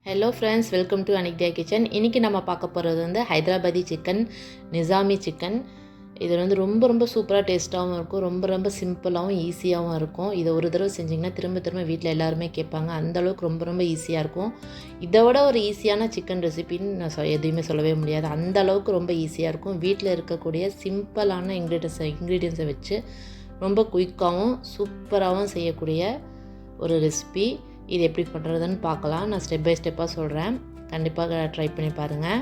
Hello friends, welcome to Anikthiya kitchen. இன்றைக்கி நம்ம பார்க்க போகிறது வந்து ஹைதராபாதி சிக்கன், நிசாமி சிக்கன். இது வந்து ரொம்ப சூப்பராக டேஸ்ட்டாகவும் இருக்கும், ரொம்ப சிம்பிளாகவும் ஈஸியாகவும் இருக்கும். இதை ஒரு தடவை செஞ்சிங்கன்னா திரும்ப வீட்டில் எல்லாருமே கேட்பாங்க. அந்தளவுக்கு ரொம்ப ஈஸியாக இருக்கும். இதை விட ஒரு ஈஸியான சிக்கன் ரெசிபின்னு நான் எதுவுமே சொல்லவே முடியாது. அந்த அளவுக்கு ரொம்ப ஈஸியாக இருக்கும். வீட்டில் இருக்கக்கூடிய சிம்பிளான இன்க்ரீடியன்ஸை வச்சு ரொம்ப குயிக்காகவும் சூப்பராகவும் செய்யக்கூடிய ஒரு ரெசிபி. இது எப்படி பண்ணுறதுன்னு பார்க்கலாம். நான் ஸ்டெப் பை ஸ்டெப்பாக சொல்கிறேன், கண்டிப்பாக ட்ரை பண்ணி பாருங்கள்.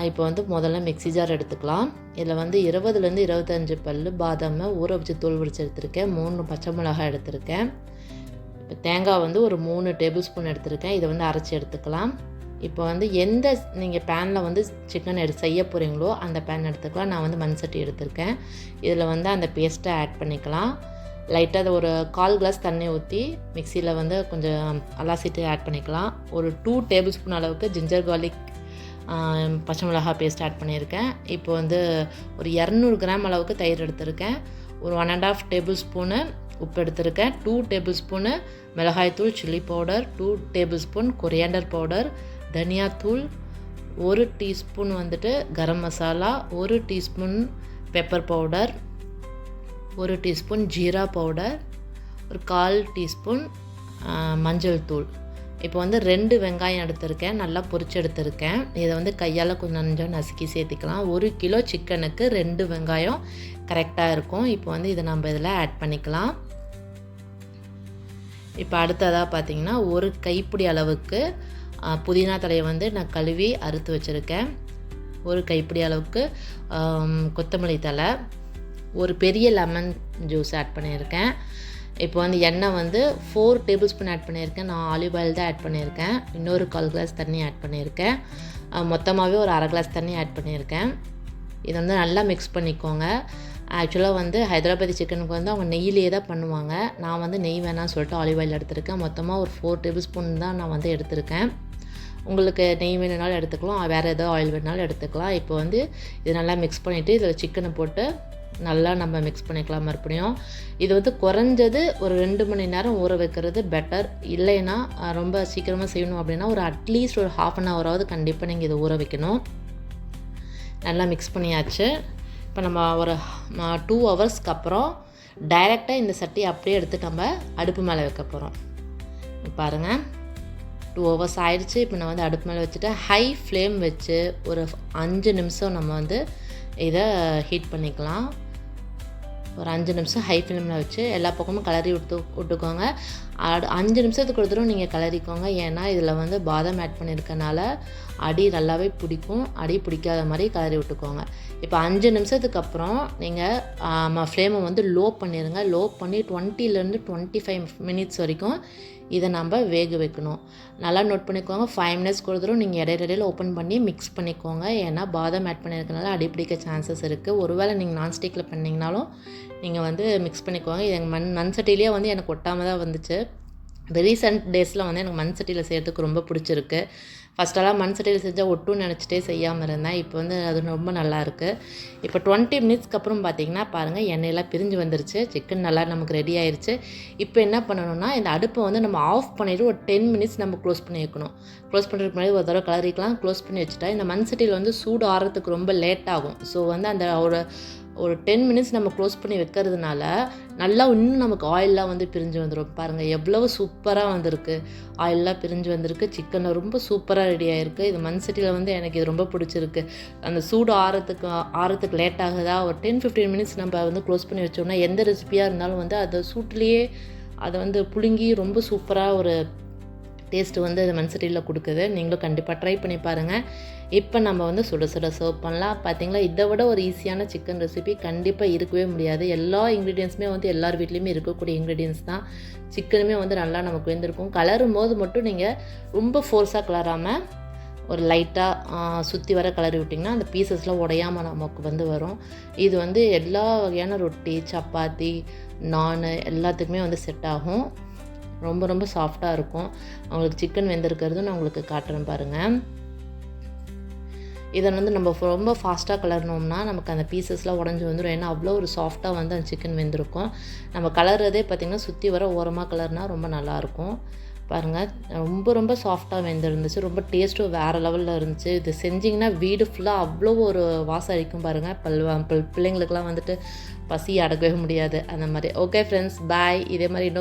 இப்போ வந்து முதல்ல மிக்ஸி ஜார் எடுத்துக்கலாம். இதில் வந்து 20லேருந்து 25 பல் பாதாமை ஊற வச்சு தூள் பிடிச்சி எடுத்திருக்கேன். 3 பச்சை மிளகாய் எடுத்திருக்கேன். இப்போ தேங்காய் வந்து ஒரு 3 டேபிள் ஸ்பூன் எடுத்திருக்கேன். இதை வந்து அரைச்சி எடுத்துக்கலாம். இப்போ வந்து எந்த நீங்கள் பேனில் வந்து சிக்கன் செய்ய போகிறீங்களோ அந்த பேன் எடுத்துக்கலாம். நான் வந்து மண் சட்டி எடுத்திருக்கேன். இதில் வந்து அந்த பேஸ்ட்டை ஆட் பண்ணிக்கலாம். லைட்டாக அதை ஒரு 1/4 கிளாஸ் தண்ணி ஊற்றி மிக்சியில் வந்து கொஞ்சம் அலாசிட்டு ஆட் பண்ணிக்கலாம். ஒரு 2 டேபிள் ஸ்பூன் அளவுக்கு ஜிஞ்சர் கார்லிக் பச்சை மிளகாய் பேஸ்ட் ஆட் பண்ணியிருக்கேன். இப்போ வந்து ஒரு 200 கிராம் அளவுக்கு தயிர் எடுத்திருக்கேன். ஒரு 1.5 டேபிள் ஸ்பூனு உப்பு எடுத்திருக்கேன். 2 டேபிள் ஸ்பூனு மிளகாய்த்தூள் chilli powder, 2 table spoon coriander powder, தனியாத்தூள், 1 டீஸ்பூன் வந்துட்டு garam masala, 1 teaspoon pepper powder, 1 teaspoon jeera powder, ஒரு 1/4 டீஸ்பூன் மஞ்சள் தூள். இப்போ வந்து 2 வெங்காயம் எடுத்திருக்கேன், நல்லா பொரிச்சு எடுத்திருக்கேன். இதை வந்து கையால் கொஞ்சம் நசுக்கி சேர்த்திக்கலாம். 1 கிலோ சிக்கனுக்கு 2 வெங்காயம் கரெக்டாக இருக்கும். இப்போ வந்து இதை நம்ம இதில் ஆட் பண்ணிக்கலாம். இப்போ அடுத்ததாக பார்த்திங்கன்னா ஒரு கைப்பிடி அளவுக்கு புதினா தலையை வந்து நான் கழுவி அறுத்து வச்சுருக்கேன். ஒரு கைப்பிடி அளவுக்கு கொத்தமல்லி தழை, ஒரு பெரிய லெமன் ஜூஸ் ஆட் பண்ணியிருக்கேன். இப்போ வந்து எண்ணெய் வந்து 4 டேபிள் ஸ்பூன் ஆட் பண்ணியிருக்கேன். நான் ஆலிவ் ஆயில் தான் ஆட் பண்ணியிருக்கேன். இன்னொரு 1/4 கிளாஸ் தண்ணி ஆட் பண்ணியிருக்கேன். மொத்தமாகவே ஒரு 1/2 கிளாஸ் தண்ணி ஆட் பண்ணியிருக்கேன். இதை வந்து நல்லா மிக்ஸ் பண்ணிக்கோங்க. ஆக்சுவலாக வந்து ஹைதராபாதி சிக்கனுக்கு வந்து அவங்க நெய்யிலே தான் பண்ணுவாங்க. நான் வந்து நெய் வேணாம்னு சொல்லிட்டு ஆலிவ் ஆயில் எடுத்திருக்கேன். மொத்தமாக ஒரு 4 டேபிள் ஸ்பூன் தான் நான் வந்து எடுத்திருக்கேன். உங்களுக்கு நெய் வேணுனாலும் எடுத்துக்கலாம், வேறு ஏதோ ஆயில் வேணுனாலும் எடுத்துக்கலாம். இப்போ வந்து இது நல்லா மிக்ஸ் பண்ணிவிட்டு இதில் சிக்கனை போட்டு நல்லா நம்ம மிக்ஸ் பண்ணிக்கலாம். மறுபடியும் இது வந்து குறைஞ்சது ஒரு 2 மணி நேரம் ஊற வைக்கிறது பெட்டர். இல்லைன்னா ரொம்ப சீக்கிரமாக செய்யணும் அப்படின்னா ஒரு அட்லீஸ்ட் ஒரு 1/2 ஹவராவது கண்டிப்பாக நீங்கள் இதை ஊற வைக்கணும். நல்லா மிக்ஸ் பண்ணியாச்சு. இப்போ நம்ம ஒரு 2 ஹவர்ஸ்க்கு அப்புறம் டைரெக்டாக இந்த சட்டியை அப்படியே எடுத்து நம்ம அடுப்பு மேலே வைக்க போகிறோம். பாருங்கள், 2 ஹவர்ஸ் ஆயிடுச்சு. இப்போ நான் வந்து அடுப்பு மேலே வச்சுட்டு ஹை ஃப்ளேம் வச்சு ஒரு 5 நிமிஷம் நம்ம வந்து இதை ஹீட் பண்ணிக்கலாம். ஒரு 5 நிமிஷம் ஹை ஃப்ளேமில் வச்சு எல்லா பக்கமும் கிளறி விட்டுக்கோங்க. 5 நிமிஷத்துக்கு ஒரு தடவை நீங்கள் கிளறிக்கோங்க. ஏன்னா இதில் வந்து பாதாம் ஆட் பண்ணியிருக்கனால அடி நல்லாவே பிடிக்கும். அடி பிடிக்காத மாதிரி கிளறி விட்டுக்கோங்க. இப்போ 5 நிமிஷத்துக்கு அப்புறம் நீங்கள் ஃப்ளேமை வந்து லோ பண்ணிடுங்க. லோ பண்ணி 20லேருந்து 25 மினிட்ஸ் வரைக்கும் இதை நம்ம வேக வைக்கணும். நல்லா நோட் பண்ணிக்கோங்க. 5 மினிட்ஸ்க்கு ஒரு தடவை நீங்கள் இடையில ஓப்பன் பண்ணி மிக்ஸ் பண்ணிக்கோங்க. ஏன்னா பாதாம் ஆட் பண்ணியிருக்கனால அடி பிடிக்க சான்சஸ் இருக்குது. ஒருவேளை நீங்கள் நான்ஸ்டிக்கில் பண்ணிங்கனாலும் நீங்கள் வந்து மிக்ஸ் பண்ணிக்கோங்க. இது மண் சட்டிலேயே வந்து எனக்கு ஒட்டாமல் தான் வந்துச்சு. ரீசெண்ட் டேஸில் வந்து எனக்கு மண் சட்டியில் செய்கிறதுக்கு ரொம்ப பிடிச்சிருக்கு. ஃபஸ்ட்டெல்லாம் மண் சட்டியில் செஞ்சால் ஒட்டுன்னு நினச்சிட்டே செய்யாமல் இருந்தேன். இப்போ வந்து அது ரொம்ப நல்லாயிருக்கு. இப்போ 20 மினிட்ஸ்க்கு அப்புறம் பார்த்திங்கன்னா பாருங்கள், எண்ணெயெல்லாம் பிரிஞ்சு வந்துருச்சு. சிக்கன் நல்லா நமக்கு ரெடி ஆயிடுச்சு. இப்போ என்ன பண்ணணும்னா இந்த அடுப்பை வந்து நம்ம ஆஃப் பண்ணிவிட்டு ஒரு 10 மினிட்ஸ் நம்ம க்ளோஸ் பண்ணி வைக்கணும். க்ளோஸ் பண்ணுறதுக்கு முன்னாடி ஒரு தடவை கிளறிக்கலாம். க்ளோஸ் பண்ணி வச்சுட்டா இந்த மண் சட்டியில் வந்து சூடு ஆறதுக்கு ரொம்ப லேட் ஆகும். ஸோ வந்து அந்த ஒரு 10 மினிட்ஸ் நம்ம க்ளோஸ் பண்ணி வைக்கிறதுனால நல்லா இன்னும் நமக்கு ஆயிலெலாம் வந்து பிரிஞ்சு வந்துடும். பாருங்கள் எவ்வளவு சூப்பராக வந்திருக்கு. ஆயிலெலாம் பிரிஞ்சு வந்திருக்கு. சிக்கன் ரொம்ப சூப்பராக ரெடி ஆகிருக்கு. இது மண் சட்டியில் வந்து எனக்கு இது ரொம்ப பிடிச்சிருக்கு. அந்த சூடு ஆறத்துக்கு லேட் ஆகுதா, ஒரு 10-15 மினிட்ஸ் நம்ம வந்து க்ளோஸ் பண்ணி வச்சோம்னா எந்த ரெசிபியாக இருந்தாலும் வந்து அதை சூட்லேயே அதை வந்து புழுங்கி ரொம்ப சூப்பராக ஒரு டேஸ்ட்டு வந்து அது மண் சட்டியில் கொடுக்குது. நீங்களும் கண்டிப்பாக ட்ரை பண்ணி பாருங்கள். இப்போ நம்ம வந்து சுட சர்வ் பண்ணலாம். பார்த்திங்களா, இதை விட ஒரு ஈஸியான சிக்கன் ரெசிபி கண்டிப்பாக இருக்கவே முடியாது. எல்லா இன்க்ரீடியன்ஸுமே வந்து எல்லார் வீட்லேயுமே இருக்கக்கூடிய இன்க்ரீடியன்ஸ் தான். சிக்கனுமே வந்து நல்லா நமக்கு வெந்திருக்கும். கலரும் போது மட்டும் நீங்கள் ரொம்ப ஃபோர்ஸாக கிளறாமல் ஒரு லைட்டாக சுற்றி வர கிளறி விட்டிங்கன்னா அந்த பீசஸ்லாம் உடையாமல் நமக்கு வந்து வரும். இது வந்து எல்லா வகையான ரொட்டி, சப்பாத்தி, நான் எல்லாத்துக்குமே வந்து செட் ஆகும். ரொம்ப சாஃப்டாக இருக்கும். அவங்களுக்கு சிக்கன் வெந்திருக்கிறது நான் உங்களுக்கு காட்டுறேன் பாருங்கள். இதை வந்து நம்ம ரொம்ப ஃபாஸ்ட்டாக கலர்னோம்னா நமக்கு அந்த பீசஸ்லாம் உடஞ்சி வந்துடும். ஏன்னா அவ்வளோ ஒரு சாஃப்டாக வந்து அந்த சிக்கன் வெந்திருக்கும். நம்ம கலர்றதே பார்த்திங்கன்னா சுற்றி வர ஓரமாக கலர்னால் ரொம்ப நல்லாயிருக்கும். பாருங்கள் ரொம்ப ரொம்ப சாஃப்டாக வெந்திருந்துச்சு. ரொம்ப டேஸ்ட்டும் வேறு லெவலில் இருந்துச்சு. இது செஞ்சிங்கன்னா வீடு ஃபுல்லாக அவ்வளோ ஒரு வாசம் அடிக்கும் பாருங்கள். பிள்ளைங்களுக்கெலாம் வந்துட்டு பசி அடக்கவே முடியாது அந்த மாதிரி. ஓகே ஃப்ரெண்ட்ஸ், பாய். இதே மாதிரி இன்னும்